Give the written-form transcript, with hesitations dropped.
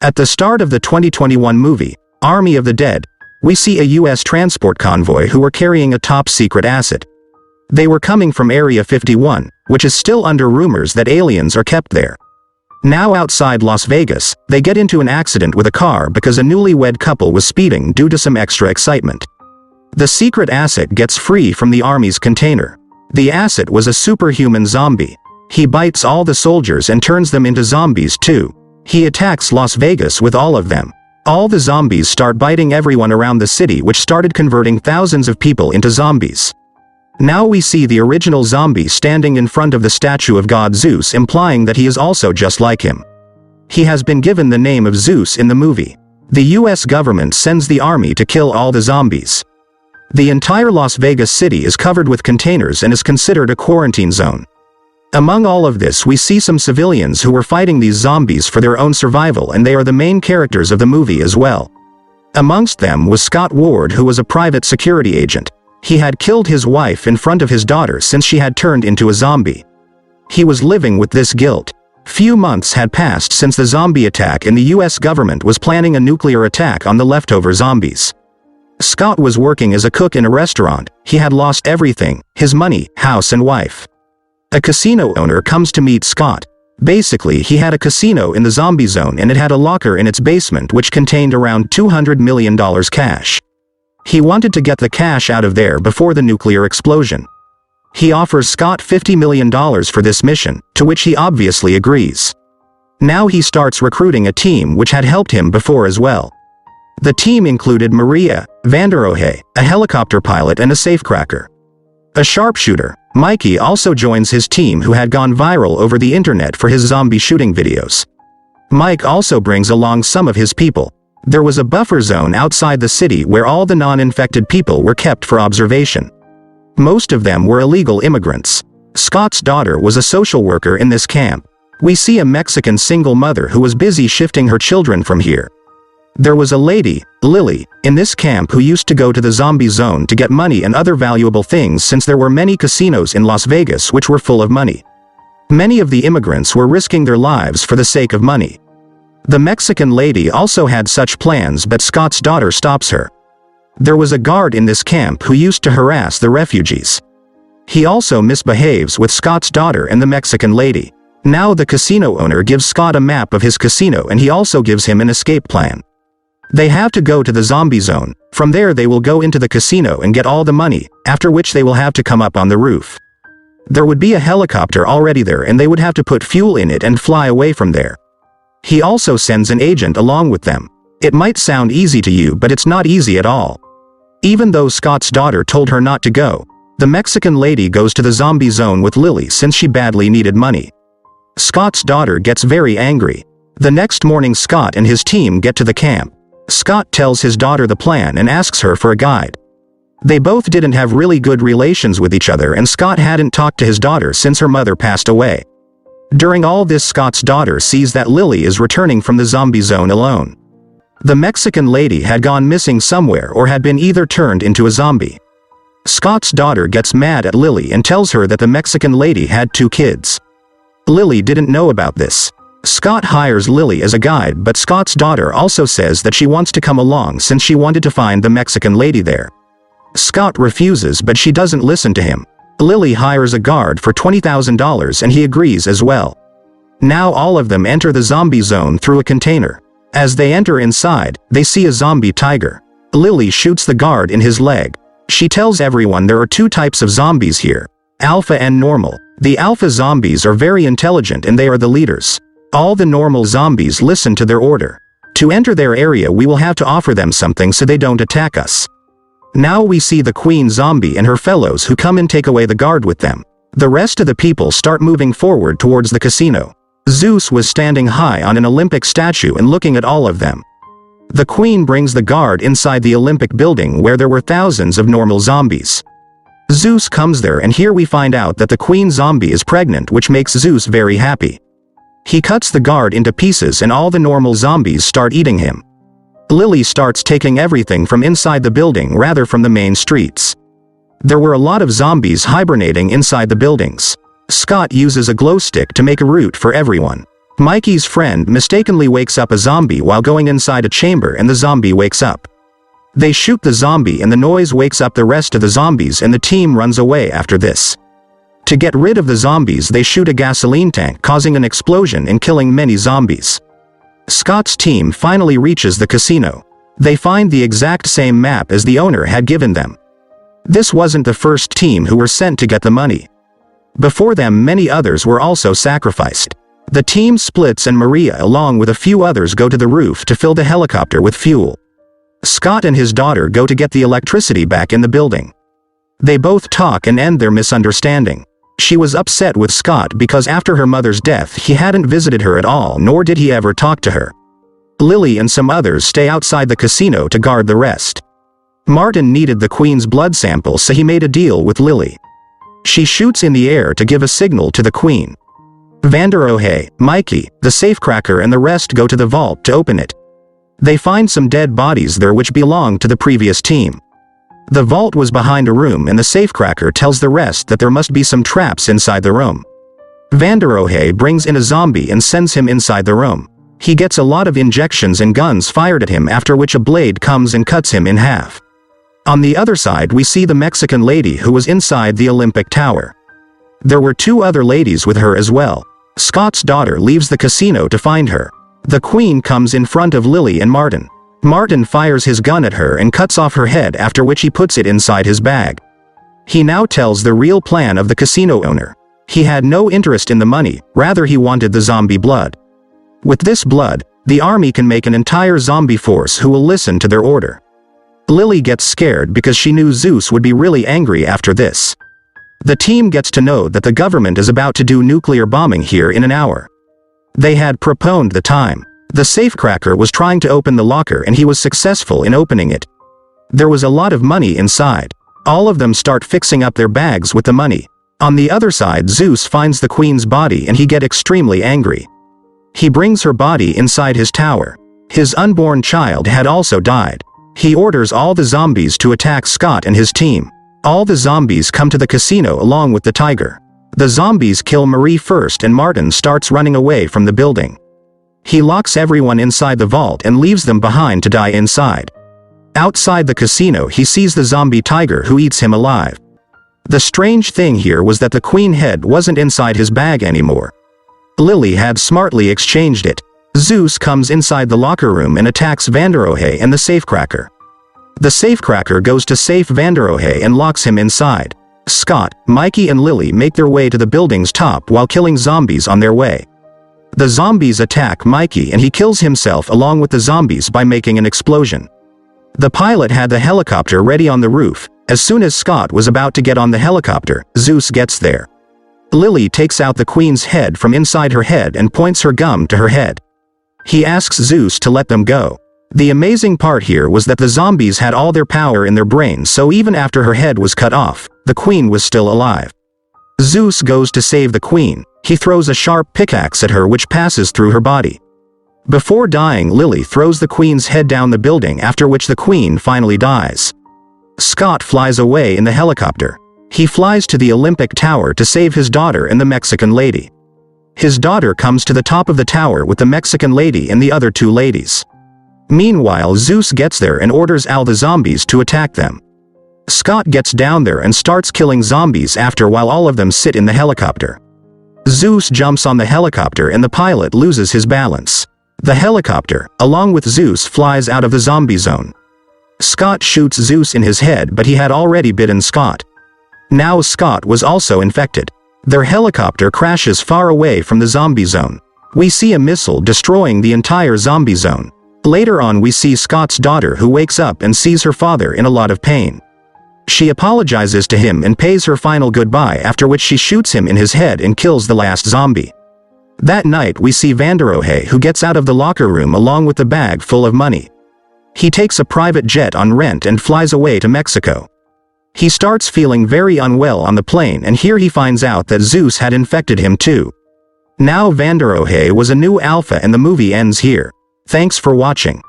At the start of the 2021 movie, Army of the Dead, we see a U.S. transport convoy who were carrying a top-secret asset. They were coming from Area 51, which is still under rumors that aliens are kept there. Now outside Las Vegas, they get into an accident with a car because a newlywed couple was speeding due to some extra excitement. The secret asset gets free from the Army's container. The asset was a superhuman zombie. He bites all the soldiers and turns them into zombies too. He attacks Las Vegas with all of them. All the zombies start biting everyone around the city, which started converting thousands of people into zombies. Now we see the original zombie standing in front of the statue of god Zeus, implying that he is also just like him. He has been given the name of Zeus in the movie. The US government sends the army to kill all the zombies. The entire Las Vegas city is covered with containers and is considered a quarantine zone. Among all of this, we see some civilians who were fighting these zombies for their own survival, and they are the main characters of the movie as well. Amongst them was Scott Ward, who was a private security agent. He had killed his wife in front of his daughter since she had turned into a zombie. He was living with this guilt. Few months had passed since the zombie attack, and the US government was planning a nuclear attack on the leftover zombies. Scott was working as a cook in a restaurant. He had lost everything: his money, house and wife. A casino owner comes to meet Scott. Basically, he had a casino in the zombie zone, and it had a locker in its basement which contained around $200 million cash. He wanted to get the cash out of there before the nuclear explosion. He offers Scott $50 million for this mission, to which he obviously agrees. Now he starts recruiting a team which had helped him before as well. The team included Maria Vanderohe, a helicopter pilot and a safecracker. A sharpshooter, Mikey, also joins his team, who had gone viral over the internet for his zombie shooting videos. Mike also brings along some of his people. There was a buffer zone outside the city where all the non-infected people were kept for observation. Most of them were illegal immigrants. Scott's daughter was a social worker in this camp. We see a Mexican single mother who was busy shifting her children from here. There was a lady, Lily, in this camp who used to go to the zombie zone to get money and other valuable things, since there were many casinos in Las Vegas which were full of money. Many of the immigrants were risking their lives for the sake of money. The Mexican lady also had such plans, but Scott's daughter stops her. There was a guard in this camp who used to harass the refugees. He also misbehaves with Scott's daughter and the Mexican lady. Now the casino owner gives Scott a map of his casino, and he also gives him an escape plan. They have to go to the zombie zone. From there they will go into the casino and get all the money, after which they will have to come up on the roof. There would be a helicopter already there, and they would have to put fuel in it and fly away from there. He also sends an agent along with them. It might sound easy to you, but it's not easy at all. Even though Scott's daughter told her not to go, the Mexican lady goes to the zombie zone with Lily since she badly needed money. Scott's daughter gets very angry. The next morning, Scott and his team get to the camp. Scott tells his daughter the plan and asks her for a guide. They both didn't have really good relations with each other, and Scott hadn't talked to his daughter since her mother passed away. During all this, Scott's daughter sees that Lily is returning from the zombie zone alone. The Mexican lady had gone missing somewhere or had been either turned into a zombie. Scott's daughter gets mad at Lily and tells her that the Mexican lady had 2 kids. Lily didn't know about this. Scott hires Lily as a guide, but Scott's daughter also says that she wants to come along since she wanted to find the Mexican lady there. Scott refuses, but she doesn't listen to him. Lily hires a guard for $20,000 and he agrees as well. Now all of them enter the zombie zone through a container. As they enter inside, they see a zombie tiger. Lily shoots the guard in his leg. She tells everyone there are 2 types of zombies here: alpha and normal. The alpha zombies are very intelligent and they are the leaders. All the normal zombies listen to their order. To enter their area, we will have to offer them something so they don't attack us. Now we see the queen zombie and her fellows who come and take away the guard with them. The rest of the people start moving forward towards the casino. Zeus was standing high on an Olympic statue and looking at all of them. The queen brings the guard inside the Olympic building where there were thousands of normal zombies. Zeus comes there, and here we find out that the queen zombie is pregnant, which makes Zeus very happy. He cuts the guard into pieces and all the normal zombies start eating him. Lily starts taking everything from inside the building rather from the main streets. There were a lot of zombies hibernating inside the buildings. Scott uses a glow stick to make a route for everyone. Mikey's friend mistakenly wakes up a zombie while going inside a chamber and the zombie wakes up. They shoot the zombie and the noise wakes up the rest of the zombies and the team runs away after this. To get rid of the zombies they shoot a gasoline tank causing an explosion and killing many zombies. Scott's team finally reaches the casino. They find the exact same map as the owner had given them. This wasn't the first team who were sent to get the money. Before them many others were also sacrificed. The team splits and Maria along with a few others go to the roof to fill the helicopter with fuel. Scott and his daughter go to get the electricity back in the building. They both talk and end their misunderstanding. She was upset with Scott because after her mother's death he hadn't visited her at all nor did he ever talk to her. Lily and some others stay outside the casino to guard the rest. Martin needed the Queen's blood sample so he made a deal with Lily. She shoots in the air to give a signal to the Queen. Vanderohe, Mikey, the safecracker and the rest go to the vault to open it. They find some dead bodies there which belonged to the previous team. The vault was behind a room and the safecracker tells the rest that there must be some traps inside the room. Vanderohe brings in a zombie and sends him inside the room. He gets a lot of injections and guns fired at him after which a blade comes and cuts him in half. On the other side we see the Mexican lady who was inside the Olympic Tower. There were two other ladies with her as well. Scott's daughter leaves the casino to find her. The Queen comes in front of Lily and Martin. Martin fires his gun at her and cuts off her head after which he puts it inside his bag. He now tells the real plan of the casino owner. He had no interest in the money, rather he wanted the zombie blood. With this blood, the army can make an entire zombie force who will listen to their order. Lily gets scared because she knew Zeus would be really angry after this. The team gets to know that the government is about to do nuclear bombing here in an hour. They had postponed the time. The safecracker was trying to open the locker and he was successful in opening it. There was a lot of money inside. All of them start fixing up their bags with the money. On the other side Zeus finds the Queen's body and he gets extremely angry. He brings her body inside his tower. His unborn child had also died. He orders all the zombies to attack Scott and his team. All the zombies come to the casino along with the tiger. The zombies kill Marie first and Martin starts running away from the building. He locks everyone inside the vault and leaves them behind to die inside. Outside the casino he sees the zombie tiger who eats him alive. The strange thing here was that the Queen head wasn't inside his bag anymore. Lily had smartly exchanged it. Zeus comes inside the locker room and attacks Vanderohe and the safecracker. The safecracker goes to save Vanderohe and locks him inside. Scott, Mikey and Lily make their way to the building's top while killing zombies on their way. The zombies attack Mikey and he kills himself along with the zombies by making an explosion. The pilot had the helicopter ready on the roof. As soon as Scott was about to get on the helicopter, Zeus gets there. Lily takes out the Queen's head from inside her head and points her gun to her head. He asks Zeus to let them go. The amazing part here was that the zombies had all their power in their brains, so even after her head was cut off, the Queen was still alive. Zeus goes to save the Queen. He throws a sharp pickaxe at her which passes through her body. Before dying, Lily throws the Queen's head down the building, after which the Queen finally dies. Scott flies away in the helicopter. He flies to the Olympic Tower to save his daughter and the Mexican lady. His daughter comes to the top of the tower with the Mexican lady and the other two ladies. Meanwhile, Zeus gets there and orders all the zombies to attack them. Scott gets down there and starts killing zombies after while all of them sit in the helicopter. Zeus jumps on the helicopter and the pilot loses his balance. The helicopter, along with Zeus, flies out of the zombie zone. Scott shoots Zeus in his head, but he had already bitten Scott. Now Scott was also infected. Their helicopter crashes far away from the zombie zone. We see a missile destroying the entire zombie zone. Later on we see Scott's daughter who wakes up and sees her father in a lot of pain. She apologizes to him and pays her final goodbye, after which she shoots him in his head and kills the last zombie. That night we see Vanderohe who gets out of the locker room along with the bag full of money. He takes a private jet on rent and flies away to Mexico. He starts feeling very unwell on the plane and here he finds out that Zeus had infected him too. Now Vanderohe was a new alpha and the movie ends here. Thanks for watching.